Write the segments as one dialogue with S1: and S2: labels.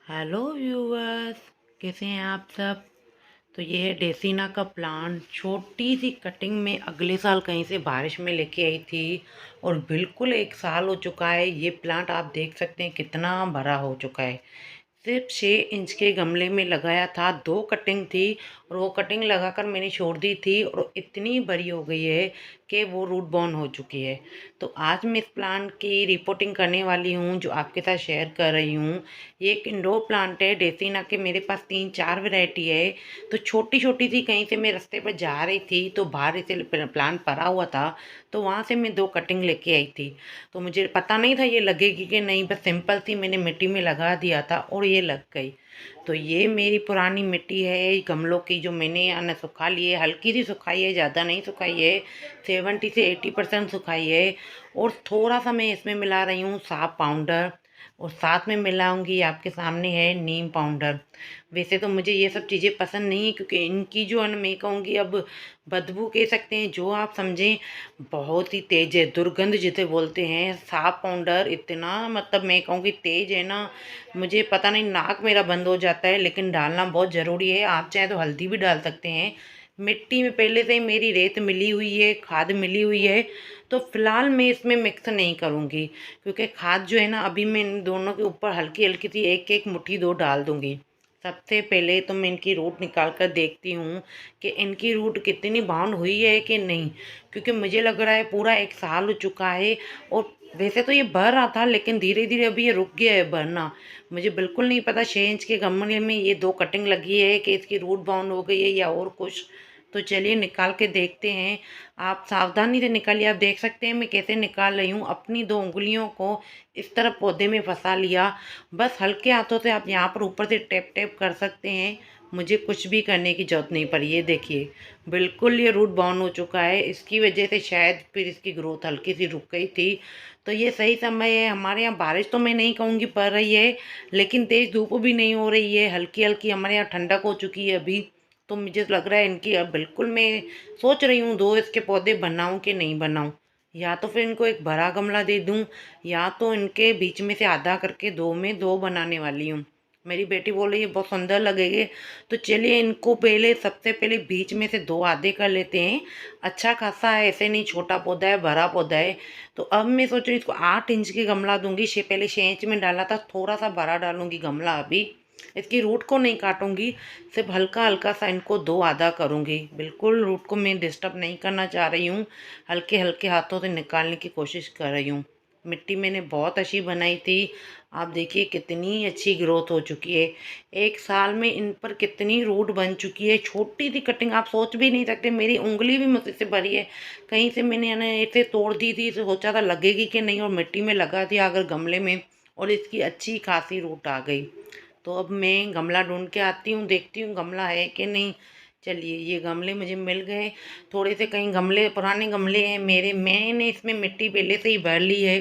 S1: Hello viewers, कैसे हैं आप सब। तो ये है डेसीना का प्लांट। छोटी सी कटिंग में अगले साल कहीं से बारिश में लेके आई थी और बिल्कुल एक साल हो चुका है। ये प्लांट आप देख सकते हैं कितना बड़ा हो चुका है। सिर्फ 6 इंच के गमले में लगाया था, 2 कटिंग थी और वो कटिंग लगाकर मैंने छोड़ दी थी और इतनी बड़ी हो गई है कि वो रूट बॉर्न हो चुकी है। तो आज मैं इस प्लांट की रिपोर्टिंग करने वाली हूँ जो आपके साथ शेयर कर रही हूँ। ये एक इंडोर प्लांट है डेसीना के। मेरे पास 3-4 वैरायटी है। तो छोटी छोटी सी कहीं से मैं रास्ते पर जा रही थी तो बाहर से प्लांट पड़ा हुआ था, तो वहाँ से मैं 2 कटिंग लेके आई थी। तो मुझे पता नहीं था ये लगेगी कि नहीं, बस सिंपल सी मैंने मिट्टी में लगा दिया था और ये लग गई। तो ये मेरी पुरानी मिट्टी है गमलों की जो मैंने अन सुखा ली है। हल्की सी सुखाई है, ज़्यादा नहीं सुखाई है, 70 से 80% सुखाई है। और थोड़ा सा मैं इसमें मिला रही हूँ साफ पाउडर और साथ में मिलाऊंगी, आपके सामने है नीम पाउडर। वैसे तो मुझे ये सब चीज़ें पसंद नहीं है क्योंकि इनकी जो है मैं कहूँगी अब बदबू कह सकते हैं, जो आप समझें, बहुत ही तेज है। दुर्गंध जिसे बोलते हैं। साफ पाउडर इतना मतलब मैं कहूँगी तेज है ना, मुझे पता नहीं, नाक मेरा बंद हो जाता है। लेकिन डालना बहुत ज़रूरी है। आप चाहे तो हल्दी भी डाल सकते हैं। मिट्टी में पहले से ही मेरी रेत मिली हुई है, खाद मिली हुई है। तो फिलहाल मैं इसमें मिक्स नहीं करूँगी क्योंकि खाद जो है ना, अभी मैं इन दोनों के ऊपर हल्की हल्की सी एक एक मुट्ठी 2 डाल दूँगी। सबसे पहले तो मैं इनकी रूट निकाल कर देखती हूँ कि इनकी रूट कितनी बाउंड हुई है कि नहीं, क्योंकि मुझे लग रहा है पूरा एक साल हो चुका है। और वैसे तो ये बढ़ रहा था लेकिन धीरे धीरे अभी ये रुक गया है बढ़ना। मुझे बिल्कुल नहीं पता 6 इंच के गमले में ये 2 कटिंग लगी है कि इसकी रूट बाउंड हो गई है या और कुछ। तो चलिए निकाल के देखते हैं। आप सावधानी से निकालिए। आप देख सकते हैं मैं कैसे निकाल रही हूँ। अपनी 2 उंगलियों को इस तरह पौधे में फंसा लिया। बस हल्के हाथों से आप यहाँ पर ऊपर से टैप टैप कर सकते हैं। मुझे कुछ भी करने की जरूरत नहीं पड़ी। ये देखिए बिल्कुल ये रूट बाउंड हो चुका है। इसकी वजह से शायद फिर इसकी ग्रोथ हल्की सी रुक गई थी। तो ये सही समय है। हमारे यहाँ बारिश तो मैं नहीं कहूँगी पड़ रही है, लेकिन तेज़ धूप भी नहीं हो रही है। हल्की हल्की हमारे यहाँ ठंडक हो चुकी है अभी। तो मुझे लग रहा है इनकी अब बिल्कुल मैं सोच रही हूँ 2 इसके पौधे बनाऊँ कि नहीं बनाऊँ। या तो फिर इनको एक बड़ा गमला दे दूँ या तो इनके बीच में से आधा करके 2 में 2 बनाने वाली हूँ। मेरी बेटी बोल रही है बहुत सुंदर लगेंगे। तो चलिए इनको पहले सबसे पहले बीच में से 2 आधे कर लेते हैं। अच्छा खासा है, ऐसे नहीं छोटा पौधा है, बड़ा पौधा है। तो अब मैं सोच रही हूँ इसको 8 इंच के गमला दूंगी। पहले 6 इंच में डाला था, थोड़ा सा बड़ा डालूंगी गमला अभी। इसकी रूट को नहीं काटूंगी, सिर्फ हल्का हल्का सा इनको 2 आधा करूंगी। बिल्कुल रूट को मैं डिस्टर्ब नहीं करना चाह रही हूँ। हल्के हल्के हाथों से निकालने की कोशिश कर रही हूँ। मिट्टी मैंने बहुत अच्छी बनाई थी। आप देखिए कितनी अच्छी ग्रोथ हो चुकी है। एक साल में इन पर कितनी रूट बन चुकी है। छोटी सी कटिंग आप सोच भी नहीं सकते। मेरी उंगली भी मुझसे भरी है। कहीं से मैंने है ना इसे तोड़ दी थी, तो सोचा था लगेगी कि नहीं और मिट्टी में लगा दिया अगर गमले में, और इसकी अच्छी खासी रूट आ गई। तो अब मैं गमला ढूंढ के आती हूँ, देखती हूँ गमला है कि नहीं। चलिए ये गमले मुझे मिल गए। थोड़े से कहीं गमले पुराने गमले हैं मेरे, मैंने इसमें मिट्टी पहले से ही भर ली है।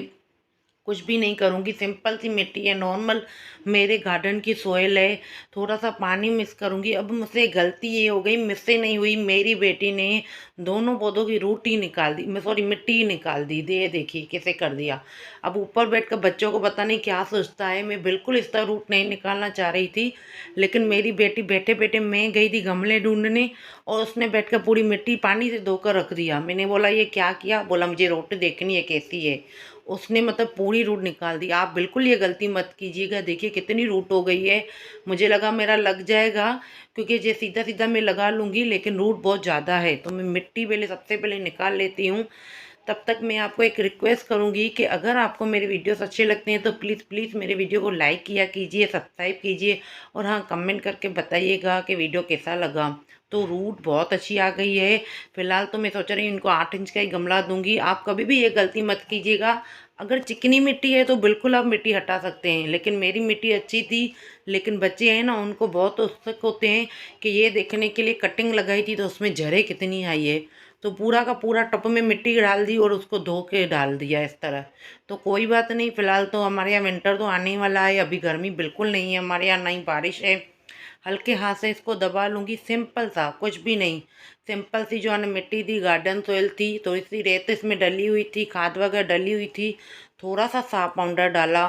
S1: कुछ भी नहीं करूँगी, सिंपल सी मिट्टी है, नॉर्मल मेरे गार्डन की सोयल है। थोड़ा सा पानी मिक्स करूँगी। अब मुझसे गलती ये हो गई, मुझसे नहीं हुई, मेरी बेटी ने दोनों पौधों की रूट ही निकाल दी, मैं सॉरी मिट्टी ही निकाल दी। दे देखिए कैसे कर दिया। अब ऊपर बैठ कर बच्चों को पता नहीं क्या सोचता है। मैं बिल्कुल इस तरह रूट नहीं निकालना चाह रही थी, लेकिन मेरी बेटी बैठे बैठे, मैं गई थी गमले ढूंढने और उसने बैठ कर पूरी मिट्टी पानी से धोकर रख दिया। मैंने बोला ये क्या किया, बोला मुझे रूट देखनी है कैसी है। उसने मतलब पूरी रूट निकाल दी। आप बिल्कुल ये गलती मत कीजिएगा। देखिए कितनी रूट हो गई है। मुझे लगा मेरा लग जाएगा क्योंकि ये सीधा सीधा मैं लगा लूँगी, लेकिन रूट बहुत ज़्यादा है। तो मैं मिट्टी पहले सबसे पहले निकाल लेती हूँ। तब तक मैं आपको एक रिक्वेस्ट करूँगी कि अगर आपको मेरे वीडियोस अच्छे लगते हैं तो प्लीज़ प्लीज़ मेरे वीडियो को लाइक किया कीजिए, सब्सक्राइब कीजिए और हाँ कमेंट करके बताइएगा कि वीडियो कैसा लगा। तो रूट बहुत अच्छी आ गई है। फिलहाल तो मैं सोच रही हूँ इनको 8 इंच का ही गमला दूंगी। आप कभी भी ये गलती मत कीजिएगा। अगर चिकनी मिट्टी है तो बिल्कुल आप मिट्टी हटा सकते हैं, लेकिन मेरी मिट्टी अच्छी थी। लेकिन बच्चे हैं ना, उनको बहुत उत्सुक होते हैं कि ये देखने के लिए कटिंग लगाई थी तो उसमें जड़ें कितनी आई है। तो पूरा का पूरा टब में मिट्टी डाल दी और उसको धो के डाल दिया इस तरह। तो कोई बात नहीं, फिलहाल तो हमारे यहाँ विंटर तो आने वाला है। अभी गर्मी बिल्कुल नहीं है हमारे यहाँ, ना ही बारिश है। हल्के हाथ से इसको दबा लूँगी, सिंपल सा, कुछ भी नहीं। सिंपल सी जो है ना मिट्टी थी, गार्डन सोइल थी, थोड़ी सी रेत इसमें डली हुई थी, खाद वगैरह डली हुई थी। थोड़ा सा साफ पाउडर डाला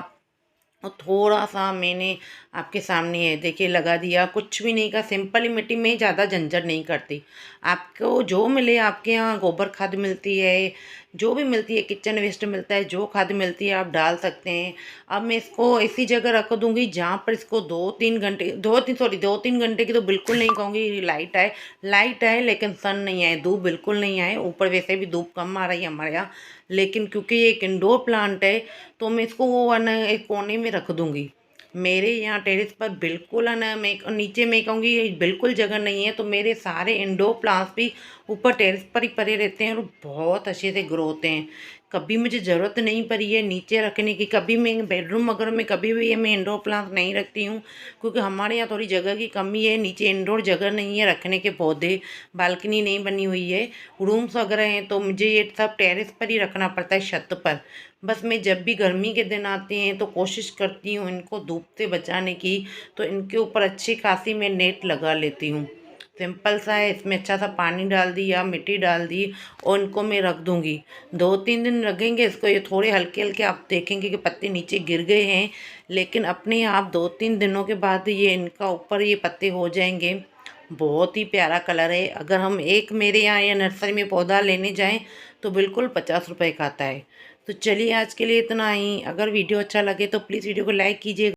S1: और थोड़ा सा मैंने आपके सामने है देखिए लगा दिया, कुछ भी नहीं का, सिंपल ही मिट्टी में, ज़्यादा झंझट नहीं करती। आपको जो मिले, आपके यहाँ गोबर खाद मिलती है, जो भी मिलती है, किचन वेस्ट मिलता है, जो खाद मिलती है आप डाल सकते हैं। अब मैं इसको ऐसी जगह रख दूंगी जहाँ पर इसको 2-3 घंटे, 2-3 की तो बिल्कुल नहीं कहूँगी, लाइट आए लेकिन सन नहीं आए, धूप बिल्कुल नहीं आए। ऊपर वैसे भी धूप कम आ रही है हमारे यहाँ, लेकिन क्योंकि ये एक इंडोर प्लांट है तो मैं इसको वो है ना एक कोने में रख दूंगी। मेरे यहाँ टेरेस पर बिल्कुल है ना, मैं नीचे मैं कहूँगी बिल्कुल जगह नहीं है, तो मेरे सारे इंडोर प्लांट्स भी ऊपर टेरेस पर ही पड़े रहते हैं और बहुत अच्छे से ग्रो होते हैं। कभी मुझे ज़रूरत नहीं पड़ी है नीचे रखने की, कभी मैं बेडरूम वगैरह में कभी भी ये मैं इंडोर प्लांट नहीं रखती हूँ, क्योंकि हमारे यहाँ थोड़ी जगह की कमी है, नीचे इंडोर जगह नहीं है रखने के पौधे, बालकनी नहीं बनी हुई है, रूम्स वगैरह हैं, तो मुझे ये सब टेरेस पर ही रखना पड़ता है, छत पर। बस मैं जब भी गर्मी के दिन आते हैं तो कोशिश करती हूँ इनको धूप से बचाने की, तो इनके ऊपर अच्छी खासी मैं नेट लगा लेती हूँ। सिंपल सा है, इसमें अच्छा सा पानी डाल दी या मिट्टी डाल दी और इनको मैं रख दूँगी। 2-3 दिन लगेंगे इसको, ये थोड़े हल्के हल्के आप देखेंगे कि पत्ते नीचे गिर गए हैं, लेकिन अपने आप 2-3 दिनों के बाद ये इनका ऊपर ये पत्ते हो जाएंगे। बहुत ही प्यारा कलर है। अगर हम एक मेरे यहाँ या नर्सरी में पौधा लेने जाएं तो बिल्कुल 50 रुपए का आता है। तो चलिए आज के लिए इतना ही। अगर वीडियो अच्छा लगे तो प्लीज़ वीडियो को लाइक कीजिए।